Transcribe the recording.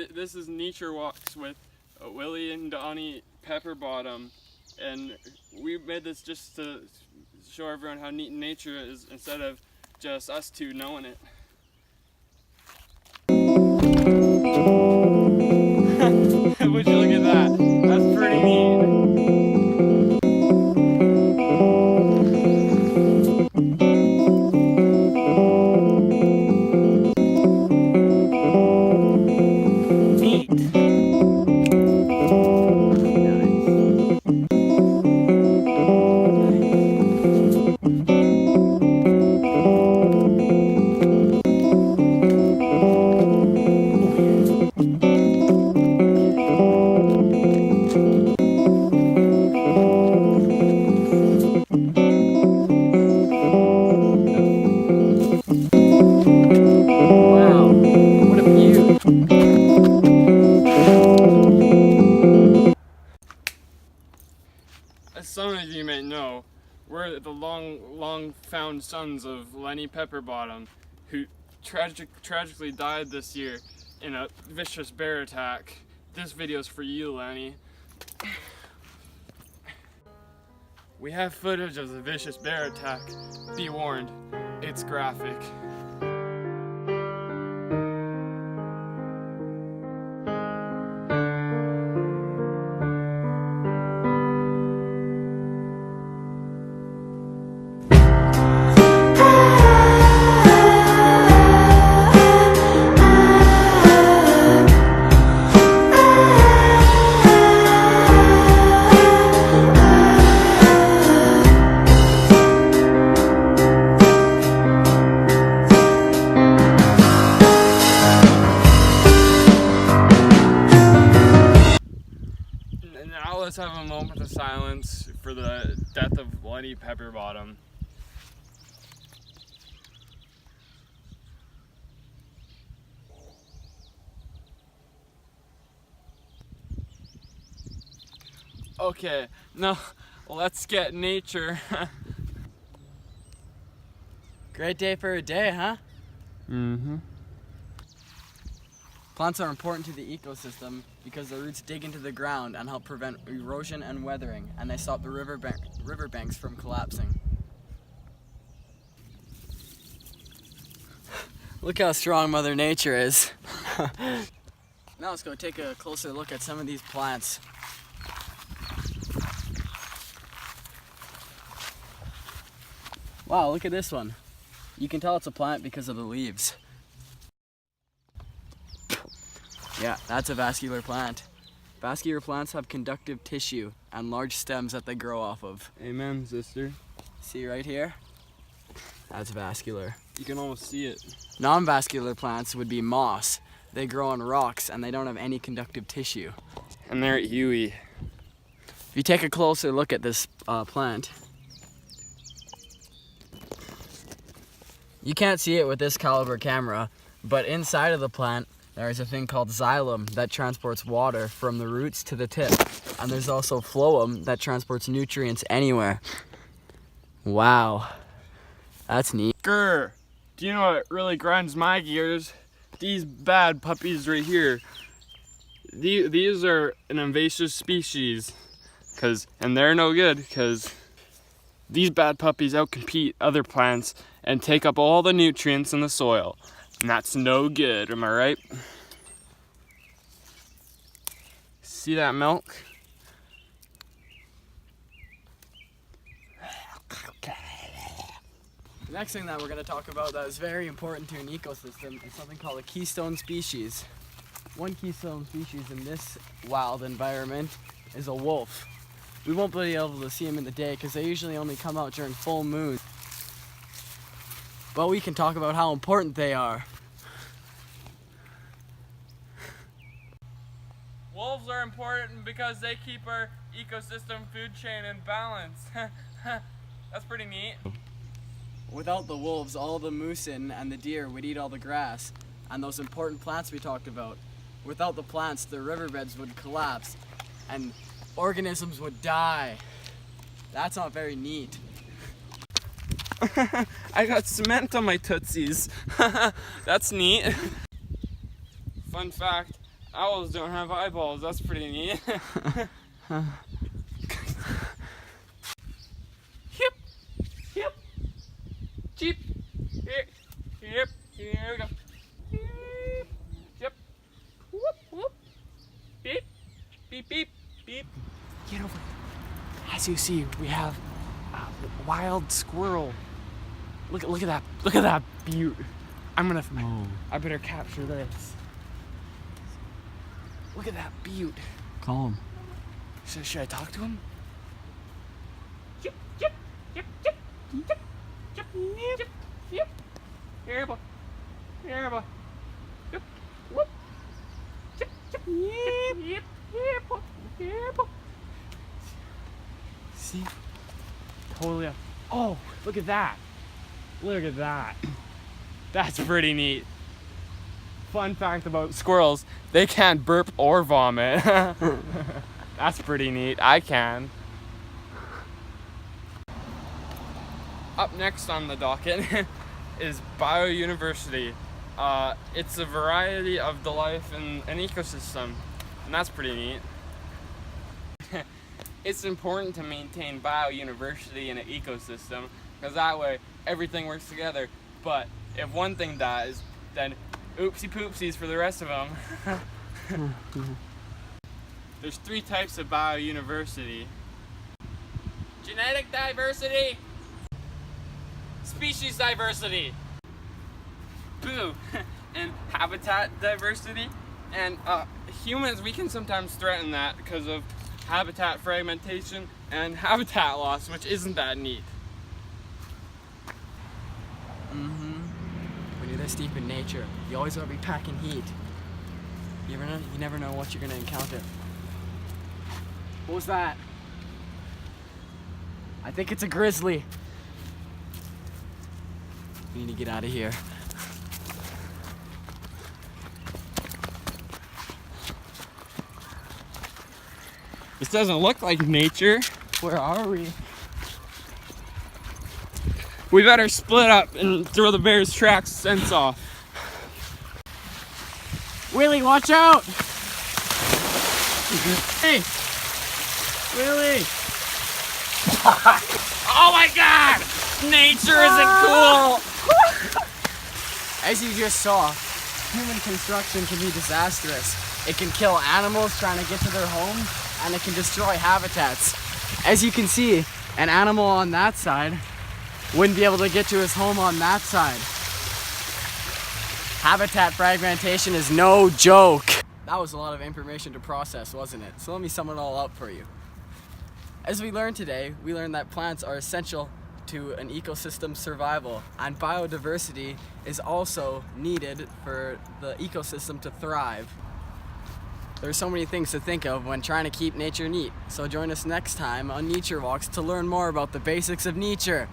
This is Nature Walks with Willy and Donnie Pepperbottom, and we made this just to show everyone how neat nature is instead of just us two knowing it. Would you look at that? That's pretty neat. As some of you may know, we're the long found sons of Lenny Pepperbottom, who tragically died this year in a vicious bear attack. This video's for you, Lenny. We have footage of the vicious bear attack. Be warned, it's graphic. Now let's have a moment of silence for the death of Lenny Pepperbottom. Okay, now let's get nature. Great day for a day, huh? Mm-hmm. Plants are important to the ecosystem because their roots dig into the ground and help prevent erosion and weathering, and they stop the riverbanks from collapsing. Look how strong Mother Nature is. Now let's go take a closer look at some of these plants. Wow, look at this one. You can tell it's a plant because of the leaves. Yeah, that's a vascular plant. Vascular plants have conductive tissue and large stems that they grow off of. Amen, sister. See right here? That's vascular. You can almost see it. Non-vascular plants would be moss. They grow on rocks and they don't have any conductive tissue. And they're Huey. If you take a closer look at this plant, you can't see it with this caliber camera, but inside of the plant, there's a thing called xylem that transports water from the roots to the tip. And there's also phloem that transports nutrients anywhere. Wow, that's neat. Grr! Do you know what really grinds my gears? These bad puppies right here. These are an invasive species. And they're no good because these bad puppies outcompete other plants and take up all the nutrients in the soil. And that's no good, am I right? See that milk? The next thing that we're going to talk about that is very important to an ecosystem is something called a keystone species. One keystone species in this wild environment is a wolf. We won't be able to see them in the day because they usually only come out during full moon. But we can talk about how important they are. Wolves are important because they keep our ecosystem food chain in balance. That's pretty neat. Without the wolves, all the moosin and the deer would eat all the grass and those important plants we talked about. Without the plants, the riverbeds would collapse and organisms would die. That's not very neat. I got cement on my tootsies. That's neat. Fun fact, owls don't have eyeballs. That's pretty neat. Hip, hip, cheep, hip, hip, here we go. Hip, yep, whoop, whoop, beep, beep, beep, beep. Get over here. As you see, we have a wild squirrel. Look at that. Look at that beaut. I better capture this. Look at that beaut. Call him. Should I talk to him? Chip, chip, chip, chip, chip, chip, chip, chip. Here, boy. Here, boy. Chip, whoop. Chip, chip, yip, yip, here, boy. Here, boy. See? Totally up. Oh, look at that. Look at that. That's pretty neat. Fun fact about squirrels, they can't burp or vomit. That's pretty neat. I can. Up next on the docket is biouniversity. It's a variety of the life in an ecosystem, and that's pretty neat. It's important to maintain biouniversity in an ecosystem because that way everything works together. But if one thing dies, then oopsie poopsies for the rest of them. There's 3 types of biouniversity. Genetic diversity, species diversity, boo, and habitat diversity. And humans, we can sometimes threaten that because of habitat fragmentation and habitat loss, which isn't that neat. When you're this deep in nature, you always want to be packing heat. You never know what you're gonna encounter. What was that? I think it's a grizzly. We need to get out of here. This doesn't look like nature. Where are we? We better split up and throw the bear's tracks sense off. Willy, watch out! Hey! Willy! Oh my god! Nature isn't cool! As you just saw, human construction can be disastrous. It can kill animals trying to get to their home, and it can destroy habitats. As you can see, an animal on that side wouldn't be able to get to his home on that side. Habitat fragmentation is no joke. That was a lot of information to process, wasn't it? So let me sum it all up for you. As we learned today, we learned that plants are essential to an ecosystem's survival, and biodiversity is also needed for the ecosystem to thrive. There's so many things to think of when trying to keep nature neat, so join us next time on Nature Walks to learn more about the basics of nature.